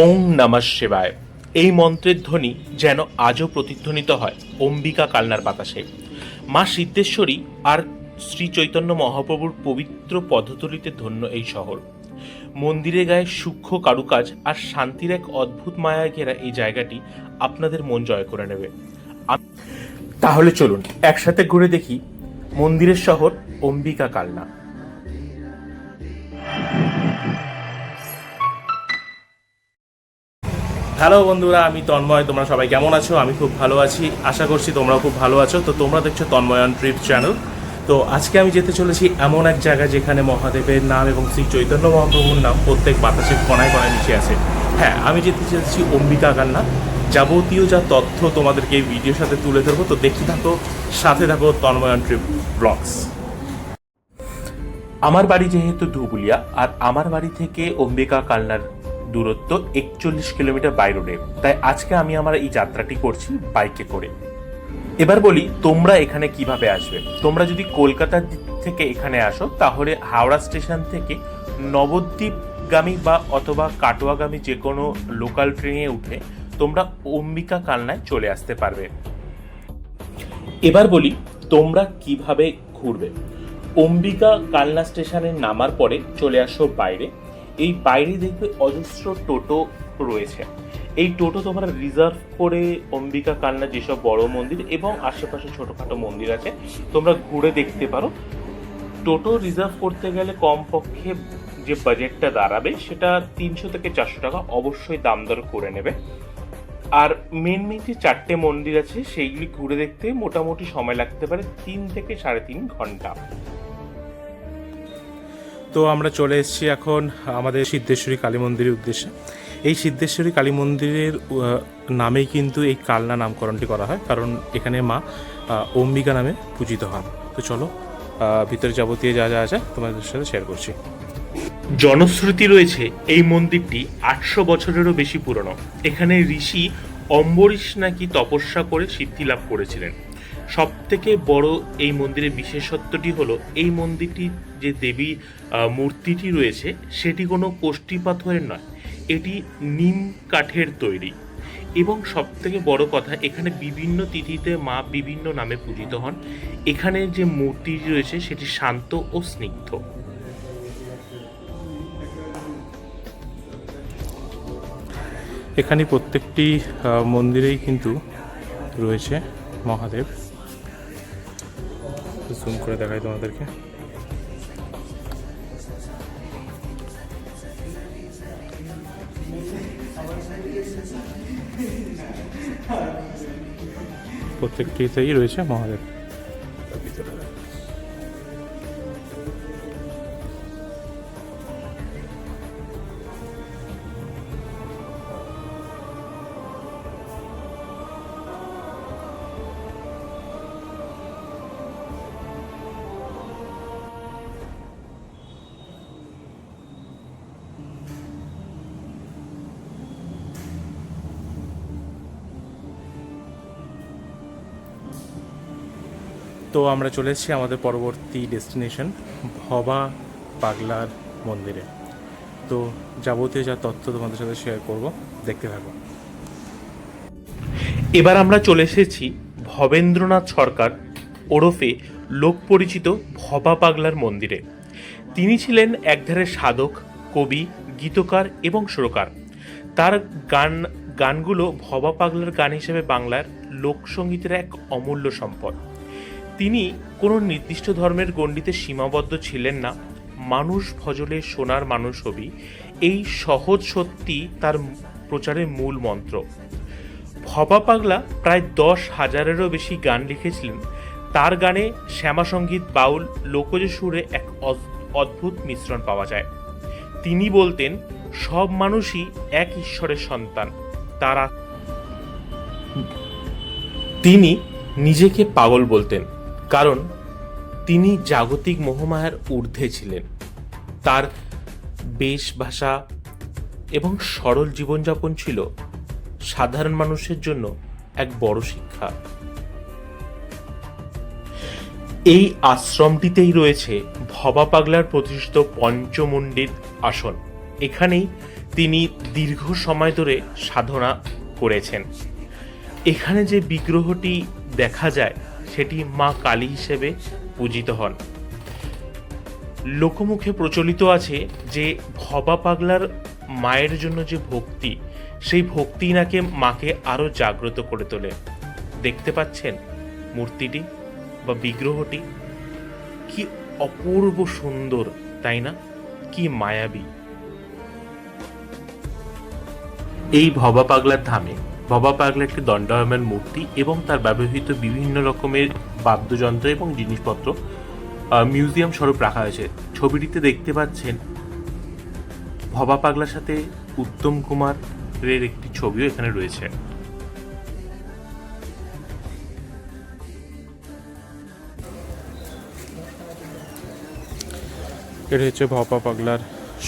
ওং নমঃ শিবায়। এই মন্ত্রের ধ্বনি যেন আজও প্রতিধ্বনিত হয় অম্বিকা কালনার বাতাসে। মা সিদ্ধেশ্বরী আর শ্রী চৈতন্য মহাপ্রভুর পবিত্র পদধূলিতে ধন্য এই শহর। মন্দিরের গায়ে সূক্ষ্ম কারুকাজ আর শান্তির এক অদ্ভুত মায়ায় ঘেরা এই জায়গাটি আপনাদের মন জয় করে নেবে। তাহলে চলুন একসাথে ঘুরে দেখি মন্দিরের শহর অম্বিকা কালনা। হ্যালো বন্ধুরা, আমি তন্ময়। তোমরা সবাই কেমন আছো? আমি খুব ভালো আছি, আশা করছি তোমরাও খুব ভালো আছো। তো তোমরা দেখছো তন্ময় অন ট্রিপ চ্যানেল। তো আজকে আমি যেতে চলেছি এমন এক জায়গা যেখানে মহাদেবের নাম এবং শ্রী চৈতন্য মহাপ্রভুর নাম প্রত্যেক বাতাসের কণায় কণায় মিশে আছে। হ্যাঁ, আমি যেতে চলেছি অম্বিকা কালনা। যাবতীয় যা তথ্য তোমাদেরকে এই ভিডিওর সাথে তুলে ধরবো, তো দেখতে থাকো, সাথে থাকো তন্ময় অন ট্রিপ ব্লগস। আমার বাড়ি যেহেতু ধুবুলিয়া, আর আমার বাড়ি থেকে অম্বিকা কালনার দূরত্ব 41 কিলোমিটার বাই রোডে, তাই আজকে আমি আমার এই যাত্রাটি করছি বাইকে করে। এবার বলি তোমরা এখানে কিভাবে আসবে। তোমরা যদি কলকাতার থেকে এখানে আসো, তাহলে হাওড়া স্টেশন থেকে নবদ্বীপগামী বা অথবা কাটোয়াগামী যে কোনো লোকাল ট্রেনে উঠে তোমরা অম্বিকা কালনায় চলে আসতে পারবে। এবার বলি তোমরা কিভাবে ঘুরবে। অম্বিকা কালনা স্টেশনে নামার পরে চলে আসো বাইরে। এই বাইরে দেখবে অজস্র টোটো রয়েছে। এই টোটো তোমরা রিজার্ভ করে অম্বিকা কালনা যেসব বড় মন্দির এবং আশেপাশে ছোটোখাটো মন্দির আছে তোমরা ঘুরে দেখতে পারো। টোটো রিজার্ভ করতে গেলে কমপক্ষে যে বাজেটটা দাঁড়াবে সেটা 300 থেকে 400 টাকা অবশ্যই দাম দর করে নেবে। আর মেন যে 4টে মন্দির আছে সেইগুলি ঘুরে দেখতে মোটামুটি সময় লাগতে পারে 3 থেকে 3.5 ঘন্টা। তো আমরা চলে এসেছি এখন আমাদের সিদ্ধেশ্বরী কালী মন্দিরের উদ্দেশ্যে। এই সিদ্ধেশ্বরী কালী মন্দিরের নামেই কিন্তু এই কালনা নামকরণটি করা হয়, কারণ এখানে মা অম্বিকা নামে পূজিত হন। তো চলো ভিতরে যাবতীয় যা যা আছে তোমাদের সাথে শেয়ার করছি। জনশ্রুতি রয়েছে এই মন্দিরটি 800 বছরেরও বেশি পুরনো। এখানে ঋষি অম্বরীশ নাকি তপস্যা করে সিদ্ধি লাভ করেছিলেন। সব থেকে বড় এই মন্দিরের বিশেষত্বটি হলো এই মন্দিরটির যে দেবী মূর্তিটি রয়েছে সেটি কোনো কোষ্ঠী পাথরের নয়, এটি নিম কাঠের তৈরি। এবং সব থেকে বড় কথা, এখানে বিভিন্ন তিথিতে মা বিভিন্ন নামে পূজিত হন। এখানে যে মূর্তিটি রয়েছে সেটি শান্ত ও স্নিগ্ধ। এখানে প্রত্যেকটি মন্দিরেই কিন্তু রয়েছে মহাদেব। জুম করে দেখাই তোমাদেরকে। প্রত্যেকটিতেই রয়েছে মহাদেব। তো আমরা চলে এসেছি আমাদের পরবর্তী ডেস্টিনেশন ভবা পাগলার মন্দিরে। তো যাবতীয় যা তথ্য তোমাদের সাথে শেয়ার করব, দেখতে থাকো। এবার আমরা চলে এসেছি ভবেন্দ্রনাথ সরকার ওরফে লোক পরিচিত ভবা পাগলার মন্দিরে। তিনি ছিলেন একধারে সাধক, কবি, গীতকার এবং সুরকার। তার গানগুলো ভবা পাগলার গান হিসেবে বাংলার লোকসঙ্গীতের এক অমূল্য সম্পদ। তিনি কোনো নির্দিষ্ট ধর্মের গণ্ডিতে সীমাবদ্ধ ছিলেন না। মানুষ ভজলে সোনার মানুষ হবি, এই সহজ সত্যি তার প্রচারের মূল মন্ত্র। ভবা পাগলা প্রায় 10,000-এরও বেশি গান লিখেছিলেন। তার গানে শ্যামাসঙ্গীত, বাউল, লোকজ সুরে এক অদ্ভুত মিশ্রণ পাওয়া যায়। তিনি বলতেন সব মানুষই এক ঈশ্বরের সন্তান। তিনি নিজেকে পাগল বলতেন, কারণ তিনি জাগতিক মোহমায়ার ঊর্ধ্বে ছিলেন। তার বেশভাষা এবং সরল জীবনযাপন ছিল সাধারণ মানুষের জন্য এক বড় শিক্ষা। এই আশ্রমটিতেই রয়েছে ভবা পাগলার প্রতিষ্ঠিত পঞ্চমুণ্ডির আসন। এখানেই তিনি দীর্ঘ সময় ধরে সাধনা করেছেন। এখানে যে বিগ্রহটি দেখা যায় সেটি মা কালী হিসেবে পূজিত হন। লোকমুখে প্রচলিত আছে যে ভবা পাগলার মায়ের জন্য যে ভক্তি, সেই ভক্তি নাকি মাকে আরো জাগ্রত করে তোলে। দেখতে পাচ্ছেন মূর্তিটি বা বিগ্রহটি, কি অপূর্ব সুন্দর, তাই না? কি মায়াবী। এই ভবা পাগলার ধামে ভবা পাগলা একটি দণ্ডায়মান মূর্তি এবং তার ব্যবহৃত বিভিন্ন রকমের বাদ্যযন্ত্র এবং জিনিসপত্র মিউজিয়াম স্বরূপ রাখা হয়েছে। ছবিটিতে দেখতে পাচ্ছেন ভবা পাগলার সাথে উত্তম কুমারের একটি ছবিও এখানে রয়েছে। এটা হচ্ছে ভবা পাগলার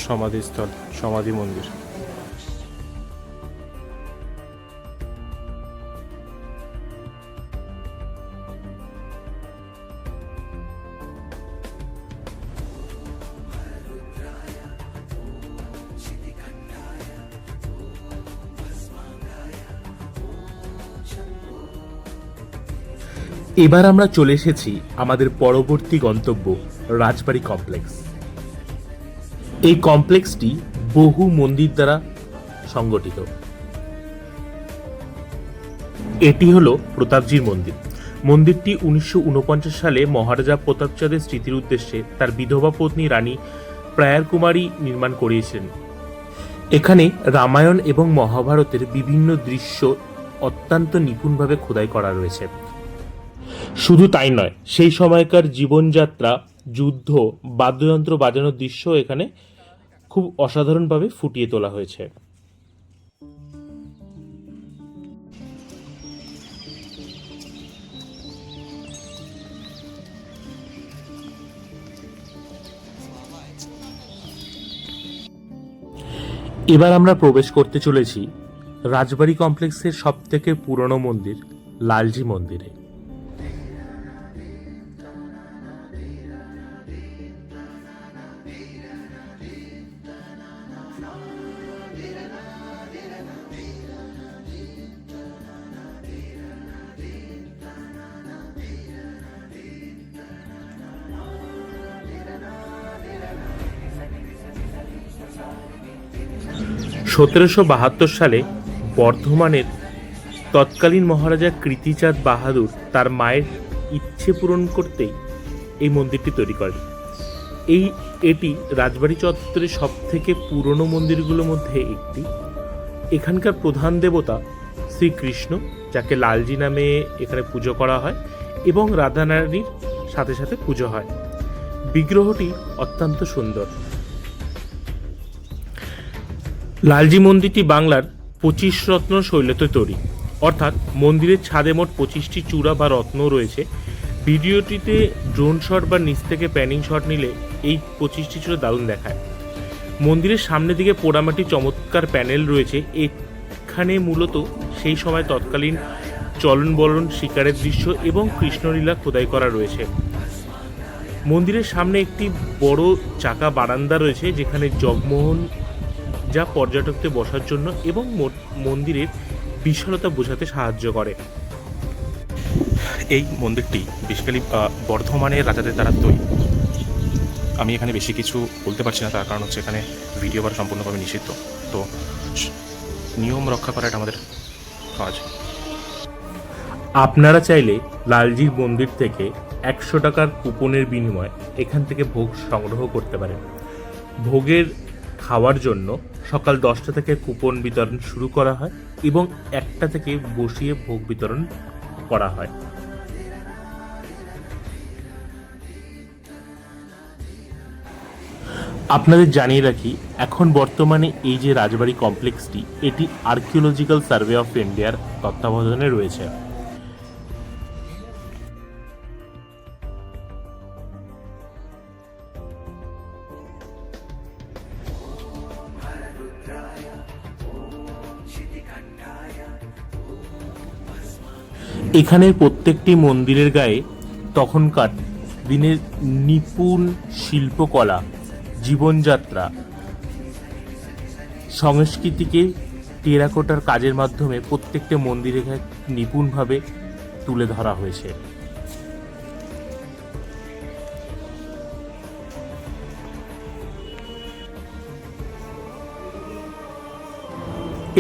সমাধিস্থল, সমাধি মন্দির। এবার আমরা চলে এসেছি আমাদের পরবর্তী গন্তব্য রাজবাড়ি কমপ্লেক্স। এই কমপ্লেক্সটি বহু মন্দির দ্বারা সংগঠিত। এটি হলো প্রতাপজির মন্দির। মন্দিরটি 1949 সালে মহারাজা প্রতাপচাঁদের স্মৃতির উদ্দেশ্যে তার বিধবা পত্নী রানী প্রায়ার কুমারী নির্মাণ করিয়েছিলেন। এখানে রামায়ণ এবং মহাভারতের বিভিন্ন দৃশ্য অত্যন্ত নিপুণভাবে খোদাই করা রয়েছে। শুধু তাই নয়, সেই সময়কার জীবনযাত্রা, যুদ্ধ, বাদ্যযন্ত্র বাজানোর দৃশ্য এখানে খুব অসাধারণভাবে ফুটিয়ে তোলা হয়েছে। এবার আমরা প্রবেশ করতে চলেছি রাজবাড়ি কমপ্লেক্সের সবথেকে পুরনো মন্দির লালজি মন্দিরে। (1772) সালে বর্ধমানের তৎকালীন মহারাজা কৃতিচাঁদ বাহাদুর তার মায়ের ইচ্ছে পূরণ করতেই এই মন্দিরটি তৈরি করেন। এটি রাজবাড়ি চত্বরের সব থেকে পুরনো মন্দিরগুলোর মধ্যে একটি। এখানকার প্রধান দেবতা শ্রীকৃষ্ণ, যাকে লালজি নামে এখানে পুজো করা হয়, এবং রাধারানীর সাথে সাথে পুজো হয়। বিগ্রহটি অত্যন্ত সুন্দর। লালজি মন্দিরটি বাংলার 25 রত্ন শৈলতে তৈরি, অর্থাৎ মন্দিরের ছাদে মোট 25টি চূড়া বা রত্ন রয়েছে। ভিডিওটিতে ড্রোন শট বা নিচ থেকে প্যানিং শট নিলে এই 25টি চূড়া দারুণ দেখায়। মন্দিরের সামনের দিকে পোড়ামাটি চমৎকার প্যানেল রয়েছে। এখানে মূলত সেই সময় তৎকালীন চলন বলন, শিকারের দৃশ্য এবং কৃষ্ণলীলা খোদাই করা রয়েছে। মন্দিরের সামনে একটি বড় চাকা বারান্দা রয়েছে, যেখানে জগমোহন, যা পর্যটকদের বসার জন্য এবং মন্দিরের বিশালতা বোঝাতে সাহায্য করে। এই মন্দিরটি বেসিক্যালি বর্ধমানের রাজাদের দ্বারা তৈরি। আমি এখানে বেশি কিছু বলতে পারছি না, তার কারণ হচ্ছে এখানে ভিডিও করা সম্পূর্ণভাবে নিষিদ্ধ। তো নিয়ম রক্ষা করা এটা আমাদের কাজ। আপনারা চাইলে লালজির মন্দির থেকে 100 টাকার কুপনের বিনিময়ে এখান থেকে ভোগ সংগ্রহ করতে পারেন। ভোগের খাওয়ার জন্য সকাল 10টা থেকে কুপন বিতরণ শুরু করা হয় এবং 1টা থেকে বসিয়ে ভোগ বিতরণ করা হয়। আপনাদের জানিয়ে রাখি, এখন বর্তমানে এই যে রাজবাড়ি কমপ্লেক্সটি, এটি আর্কিওলজিক্যাল সার্ভে অফ ইন্ডিয়ার তত্ত্বাবধানে রয়েছে। এখানের প্রত্যেকটি মন্দিরের গায়ে তখনকার দিনের নিপুণ শিল্পকলা, জীবনযাত্রা, সংস্কৃতিকে টেরাকোটার কাজের মাধ্যমে প্রত্যেকটা মন্দিরে নিপুণভাবে তুলে ধরা হয়েছে।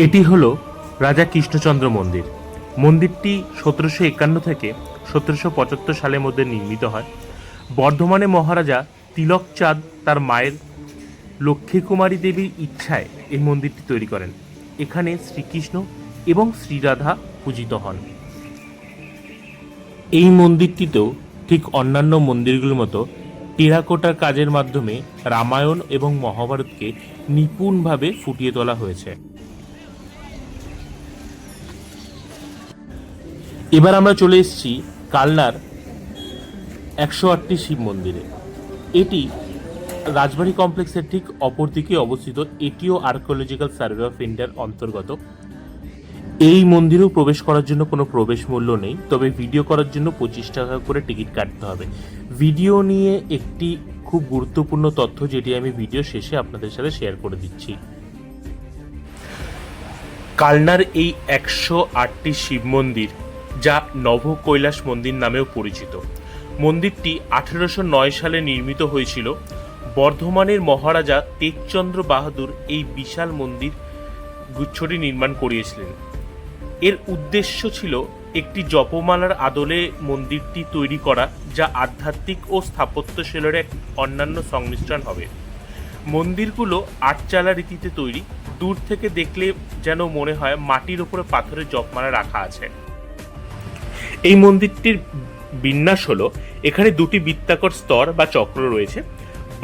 এটি হলো রাজা কৃষ্ণচন্দ্র মন্দির। মন্দিরটি 1751 থেকে 1775 সালের মধ্যে নির্মিত হয়। বর্ধমানে মহারাজা তিলক চাঁদ তার মায়ের লক্ষ্মী কুমারী দেবীর ইচ্ছায় এই মন্দিরটি তৈরি করেন। এখানে শ্রীকৃষ্ণ এবং শ্রীরাধা পূজিত হন। এই মন্দিরটিতেও ঠিক অন্যান্য মন্দিরগুলোর মতো টেরাকোটার কাজের মাধ্যমে রামায়ণ এবং মহাভারতকে নিপুণভাবে ফুটিয়ে তোলা হয়েছে। এবার আমরা চলে এসেছি কালনার 108টি শিব মন্দিরে। এটি রাজবাড়ি কমপ্লেক্সের ঠিক অপর দিকে অবস্থিত। এটিও আর্কিওলজিক্যাল সার্ভে অফ ইন্ডিয়ার অন্তর্গত। এই মন্দিরেও প্রবেশ করার জন্য কোনো প্রবেশ মূল্য নেই, তবে ভিডিও করার জন্য 25 টাকা করে টিকিট কাটতে হবে। ভিডিও নিয়ে একটি খুব গুরুত্বপূর্ণ তথ্য, যেটি আমি ভিডিও শেষে আপনাদের সাথে শেয়ার করে দিচ্ছি। কালনার এই 108টি শিব মন্দির, যা নব কৈলাস মন্দির নামেও পরিচিত, মন্দিরটি 1809 সালে নির্মিত হয়েছিল। বর্ধমানের মহারাজা তেজচন্দ্র বাহাদুর এই বিশাল মন্দির গুচ্ছটি নির্মাণ করিয়েছিলেন। এর উদ্দেশ্য ছিল একটি জপমালার আদলে মন্দিরটি তৈরি করা, যা আধ্যাত্মিক ও স্থাপত্যশৈলের এক অন্যান্য সংমিশ্রণ হবে। মন্দিরগুলো আটচালা রীতিতে তৈরি। দূর থেকে দেখলে যেন মনে হয় মাটির উপরে পাথরের জপমালা রাখা আছে। এই মন্দিরটির বিন্যাস হলো, এখানে দুটি বৃত্তাকার স্তর বা চক্র রয়েছে।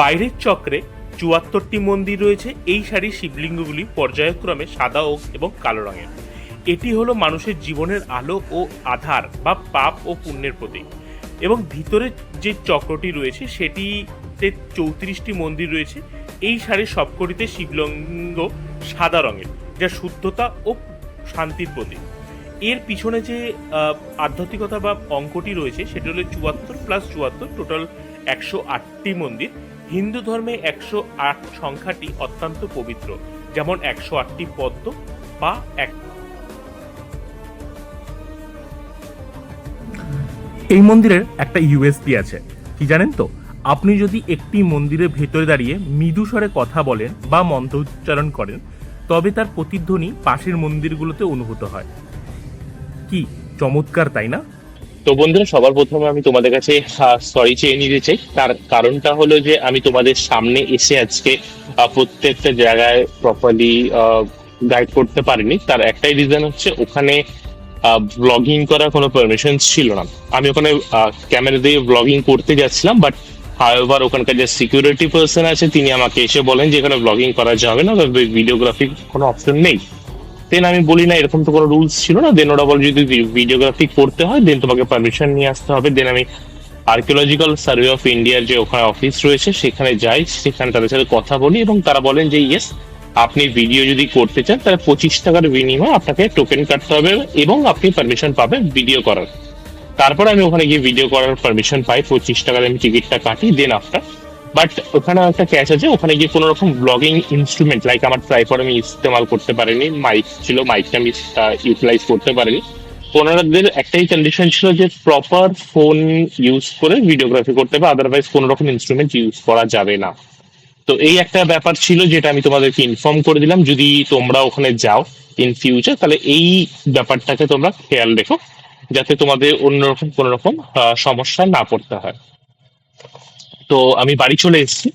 বাইরের চক্রে 74টি মন্দির রয়েছে। এই সারির শিবলিঙ্গগুলি পর্যায়ক্রমে সাদা এবং কালো রঙের। এটি হলো মানুষের জীবনের আলো ও আধার বা পাপ ও পুণ্যের প্রতীক। এবং ভিতরে যে চক্রটি রয়েছে সেটিতে 34টি মন্দির রয়েছে। এই সারির সবকটিতে শিবলিঙ্গ সাদা রঙের, যা শুদ্ধতা ও শান্তির প্রতীক। এর পিছনে যে আধ্যাত্মিকতা বা অঙ্কটি রয়েছে সেটি হলো 74+74, টোটাল 108টি মন্দির। হিন্দু ধর্মে 108 সংখ্যাটি অত্যন্ত পবিত্র, যেমন 108টি পদ্ম বা এই মন্দিরের একটা ইউএসপি আছে, কি জানেন তো? আপনি যদি একটি মন্দিরের ভেতরে দাঁড়িয়ে মৃদু স্বরে কথা বলেন বা মন্ত্র উচ্চারণ করেন, তবে তার প্রতিধ্বনি পাশের মন্দিরগুলোতে অনুভূত হয়। কি চমৎকার, তাই না? তো বন্ধুরা, সবার প্রথমে আমি তোমাদের কাছে সরি চেয়ে নিতে চাই। তার কারণটা হলো যে আমি তোমাদের সামনে এসে আজকে প্রত্যেকটা জায়গায় প্রপারলি গাইড করতে পারিনি। তার একটাই রিজন হচ্ছে, ওখানে ব্লগিং করার কোনো পারমিশন ছিল না। আমি ওখানে ক্যামেরা দিয়ে ব্লগিং করতে যাচ্ছিলাম, বাট হাওয়েভার ওখানকার যে সিকিউরিটি পার্সন আছে তিনি আমাকে এসে বলেন যে এখানে ব্লগিং করা যাবে না, তবে ভিডিওগ্রাফির কোনো অপশন নেই। দেন আমি বলি না, এরকম তো কোনো রুলস ছিল না। দেন ওরা বলে যদি ভিডিওগ্রাফি করতে হয় দেন তোমাকে পারমিশন নিয়ে আসতে হবে। দেন আমি আর্কিওলজিক্যাল সার্ভে অফ ইন্ডিয়ার যে ওখানে অফিস রয়েছে সেখানে যাই, সেখানে তাদের সাথে কথা বলি এবং তারা বলেন যে ইয়েস, আপনি ভিডিও যদি করতে চান তাহলে 25 টাকার বিনিময়ে আপনাকে টোকেন কাটতে হবে এবং আপনি পারমিশন পাবেন ভিডিও করার। তারপর আমি ওখানে গিয়ে ভিডিও করার পারমিশন পাই। 25 টাকার আমি টিকিটটা কাটি। দেন আফটার, বাট ওখানে একটা ক্যাচ আছে, ওখানে গিয়ে কোনো রকম ব্লগিং ইনস্ট্রুমেন্ট লাইক আমার ট্রাইপড আমি ইস্তেমাল করতে পারিনি। মাইক ছিল, মাইকটা আমি ইউটিলাইজ করতে পারিনি। ওনাদের একটাই কন্ডিশন ছিল যে প্রপার ফোন ইউজ করে ভিডিওগ্রাফি করতে হবে, আদারওয়াইজ কোনো রকম ইনস্ট্রুমেন্ট ইউজ করা যাবে না। তো এই একটা ব্যাপার ছিল যেটা আমি তোমাদেরকে ইনফর্ম করে দিলাম। যদি তোমরা ওখানে যাও ইন ফিউচার, তাহলে এই ব্যাপারটাকে তোমরা খেয়াল রেখো, যাতে তোমাদের অন্যরকম কোনো রকম সমস্যায় না পড়তে হয়। তো আমি বাড়ি চলে এসেছি।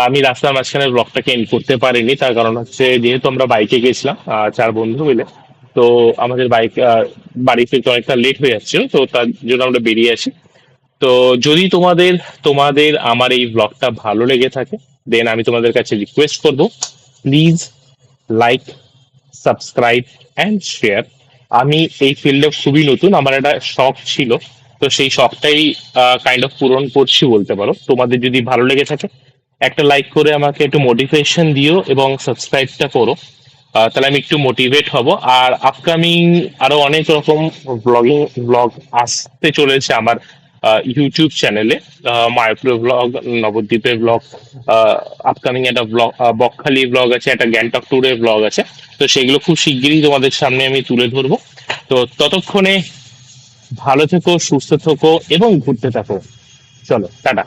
আমি রাস্তার মাঝখানে ব্লগটাকে এন্ড করতে পারিনি, তার কারণ হচ্ছে যেহেতু আমরা বাইকে গেছিলাম 4 বন্ধু মিলে, তো আমাদের বাইক বাড়ি ফিরতে অনেকটা লেট হয়ে যাচ্ছিল, তো তার জন্য আমরা বেরিয়ে আসি। তো যদি তোমাদের তোমাদের আমার এই ব্লগটা ভালো লেগে থাকে, দেন আমি তোমাদের কাছে রিকোয়েস্ট করব, please like, subscribe and share. আমি এই ফিল্ডে খুবই নতুন, আমার একটা শখ ছিল, তো সেই শখটাই কাইন্ড অফ পূরণ করছি বলতে পারো। তোমাদের যদি ভালো লেগে থাকে একটা লাইক করে আমাকে একটু মোটিভেশন দিও এবং সাবস্ক্রাইবটা করো, তাহলে আমি একটু মোটিভেট হব। আর আপকামিং আরো অনেক রকম ব্লগ আসতে চলেছে আমার ইউটিউব চ্যানেলে, মায়াপুরের ব্লগ, নবদ্বীপের ব্লগ, আপকামিং একটা ব্লগ, বকখালি ব্লগ আছে, একটা গ্যাংটক ট্যুরের ব্লগ আছে। তো সেগুলো খুব শিগগিরই তোমাদের সামনে আমি তুলে ধরবো। তো ততক্ষণে ভালো থেকো, সুস্থ থেকো এবং ঘুরতে থাকো। চলো, টাটা।